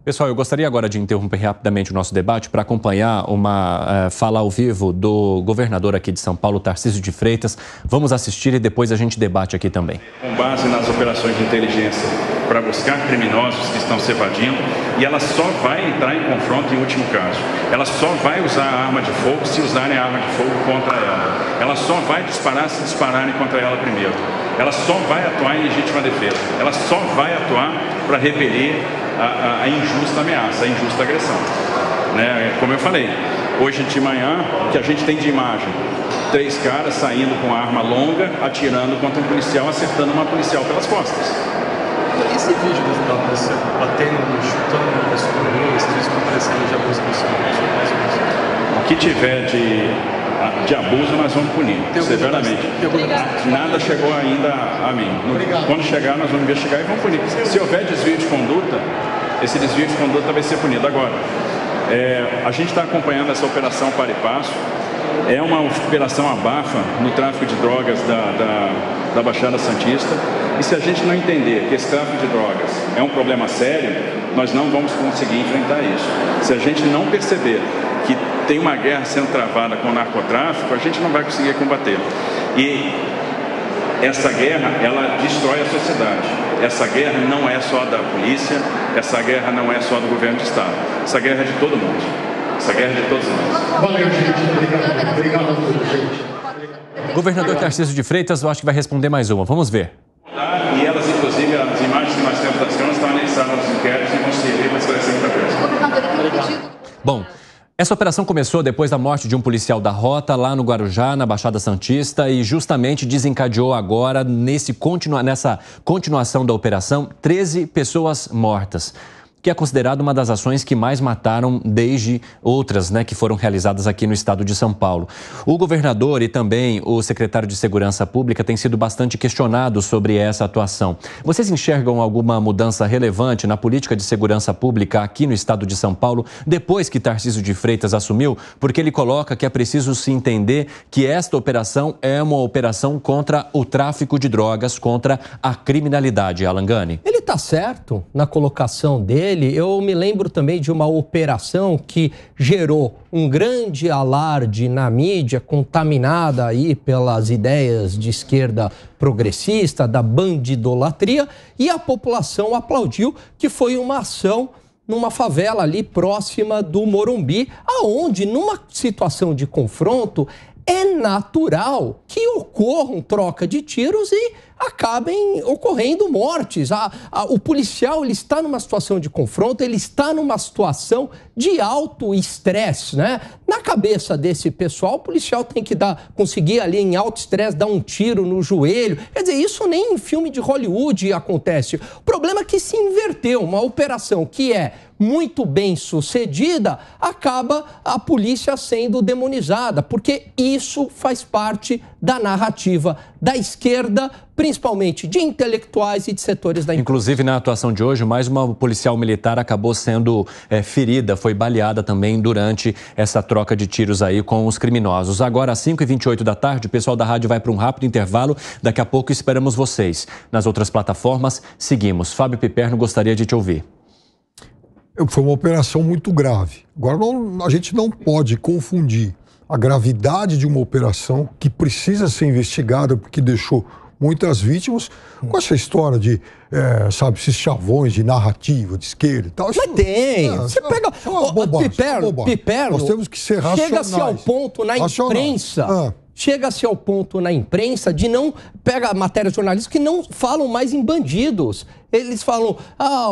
Pessoal, eu gostaria agora de interromper rapidamente o nosso debate para acompanhar uma fala ao vivo do governador aqui de São Paulo, Tarcísio de Freitas. Vamos assistir e depois a gente debate aqui também. Com base nas operações de inteligência para buscar criminosos que estão se evadindo, e ela só vai entrar em confronto em último caso. Ela só vai usar a arma de fogo se usarem a arma de fogo contra ela. Ela só vai disparar se dispararem contra ela primeiro. Ela só vai atuar em legítima defesa. Ela só vai atuar para repelir a injusta ameaça, a injusta agressão. Né? Como eu falei, hoje de manhã, o que a gente tem de imagem? 3 caras saindo com arma longa, atirando contra um policial, acertando uma policial pelas costas. Esse vídeo da polícia batendo, chutando uma pessoa, esse vídeo comparecendo de abuso pessoal, o que tiver de abuso nós vamos punir severamente. Nada chegou ainda a mim. Quando chegar, nós vamos investigar e vamos punir. Se houver desvio de conduta, esse desvio de conduta vai ser punido. Agora, a gente está acompanhando essa operação Para e Passo. É uma operação abafa no tráfico de drogas da Baixada Santista. E se a gente não entender que esse tráfico de drogas é um problema sério, nós não vamos conseguir enfrentar isso. Se a gente não perceber que tem uma guerra sendo travada com o narcotráfico, a gente não vai conseguir combater. E essa guerra, ela destrói a sociedade. Essa guerra não é só da polícia, essa guerra não é só do governo de estado. Essa guerra é de todo mundo. Essa guerra é de todos nós. Valeu, gente. Obrigado a todos, gente. Governador Tarcísio de Freitas, eu acho que vai responder mais uma. Vamos ver. E elas, inclusive, as imagens que nós temos das câmeras estão anexadas nos inquéritos e vão servir para esclarecer muita coisa. Bom, essa operação começou depois da morte de um policial da Rota, lá no Guarujá, na Baixada Santista, e justamente desencadeou agora, nessa continuação da operação, 13 pessoas mortas, que é considerado uma das ações que mais mataram desde outras, que foram realizadas aqui no estado de São Paulo. O governador e também o secretário de Segurança Pública têm sido bastante questionados sobre essa atuação. Vocês enxergam alguma mudança relevante na política de segurança pública aqui no estado de São Paulo, depois que Tarcísio de Freitas assumiu? Porque ele coloca que é preciso se entender que esta operação é uma operação contra o tráfico de drogas, contra a criminalidade. Alan Gani. Ele está certo na colocação dele. Eu me lembro também de uma operação que gerou um grande alarde na mídia, contaminada aí pelas ideias de esquerda progressista, da bandidolatria, e a população aplaudiu, que foi uma ação numa favela ali próxima do Morumbi, aonde numa situação de confronto é natural que ocorram troca de tiros e acabem ocorrendo mortes. O policial, ele está numa situação de confronto, ele está numa situação de alto estresse, né? Na cabeça desse pessoal, o policial tem que conseguir ali em alto estresse dar um tiro no joelho. Quer dizer, isso nem em filme de Hollywood acontece. O problema é que se inverteu. Uma operação que é muito bem sucedida, acaba a polícia sendo demonizada, porque isso faz parte da narrativa da esquerda, principalmente de intelectuais e de setores da imprensa. Inclusive, na atuação de hoje, mais uma policial militar acabou sendo ferida, foi baleada também durante essa troca de tiros aí com os criminosos. Agora, às 5h28 da tarde, o pessoal da rádio vai para um rápido intervalo. Daqui a pouco esperamos vocês. Nas outras plataformas, seguimos. Fábio Piperno, gostaria de te ouvir. Foi uma operação muito grave. Agora, a gente não pode confundir a gravidade de uma operação que precisa ser investigada porque deixou muitas vítimas com essa história de, esses chavões de narrativa, de esquerda e tal. Mas tem. Você pega... Piperno, nós temos que ser racionais. Chega-se ao ponto na imprensa... Chega-se ao ponto na imprensa de não... Pega matérias jornalísticas que não falam mais em bandidos. Eles falam,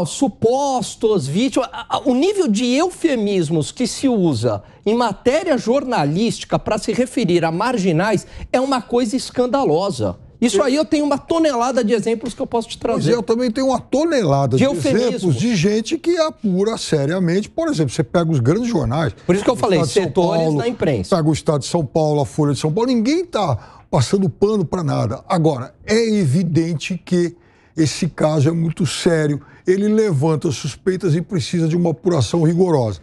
supostos vítimas... O nível de eufemismos que se usa em matéria jornalística para se referir a marginais é uma coisa escandalosa. Isso aí eu tenho uma tonelada de exemplos que eu posso te trazer. Mas eu também tenho uma tonelada de exemplos de gente que apura seriamente. Por exemplo, você pega os grandes jornais. Por isso que eu falei, setores da imprensa. Pega o Estado de São Paulo, a Folha de São Paulo, ninguém está passando pano para nada. Agora, é evidente que esse caso é muito sério, ele levanta suspeitas e precisa de uma apuração rigorosa.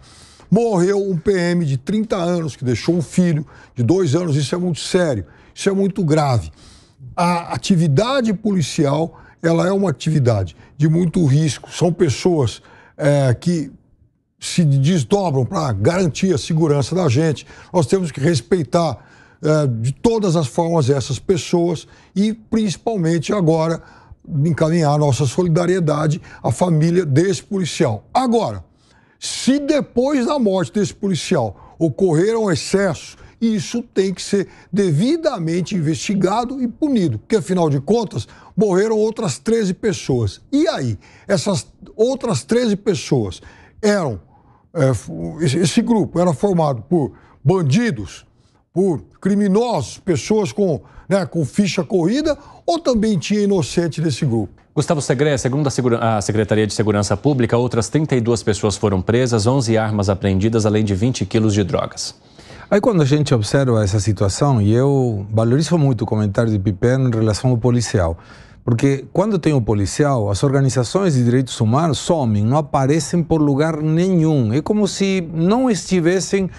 Morreu um PM de 30 anos que deixou um filho de 2 anos, isso é muito sério, isso é muito grave. A atividade policial, ela é uma atividade de muito risco, são pessoas que se desdobram para garantir a segurança da gente. Nós temos que respeitar de todas as formas essas pessoas e, principalmente agora, encaminhar nossa solidariedade à família desse policial. Agora, se depois da morte desse policial ocorreram excessos, isso tem que ser devidamente investigado e punido, porque, afinal de contas, morreram outras 13 pessoas. E aí? Essas outras 13 pessoas eram... esse grupo era formado por bandidos, por criminosos, pessoas com ficha corrida, ou também tinha inocente desse grupo? Gustavo Segré, segundo a Secretaria de Segurança Pública, outras 32 pessoas foram presas, 11 armas apreendidas, além de 20 quilos de drogas. Aí quando a gente observa essa situação, e eu valorizo muito o comentário de Piperno em relação ao policial, porque quando tem o policial, as organizações de direitos humanos somem, não aparecem por lugar nenhum. É como se não estivessem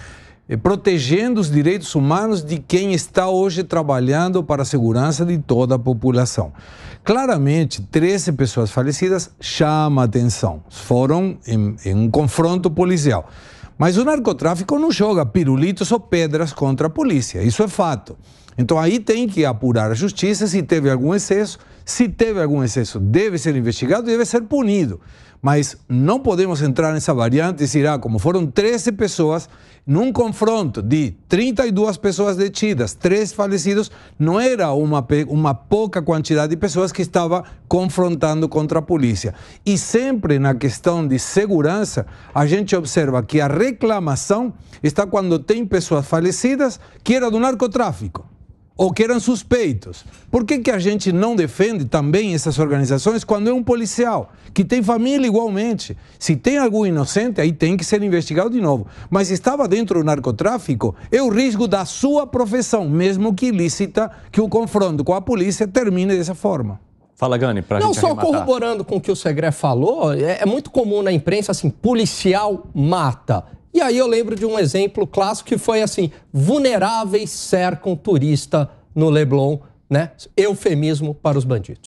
protegendo os direitos humanos de quem está hoje trabalhando para a segurança de toda a população. Claramente, 13 pessoas falecidas chama a atenção. Foram em um confronto policial. Mas o narcotráfico não joga pirulitos ou pedras contra a polícia. Isso é fato. Então aí tem que apurar a justiça se teve algum excesso. Se teve algum excesso, deve ser investigado e deve ser punido. Mas não podemos entrar nessa variante e dizer, como foram 13 pessoas, num confronto de 32 pessoas detidas, 3 falecidos, não era uma pouca quantidade de pessoas que estava confrontando contra a polícia. E sempre na questão de segurança, a gente observa que a reclamação está quando tem pessoas falecidas que eram do narcotráfico ou que eram suspeitos. Por que a gente não defende também essas organizações quando é um policial, que tem família igualmente? Se tem algum inocente, aí tem que ser investigado de novo. Mas se estava dentro do narcotráfico, é o risco da sua profissão, mesmo que ilícita, que o confronto com a polícia termine dessa forma. Fala, Gani, para a gente arrematar. Não, só corroborando com o que o Segré falou, é muito comum na imprensa, assim, policial mata. E aí eu lembro de um exemplo clássico que foi assim, vulneráveis cercam turista no Leblon, né? Eufemismo para os bandidos.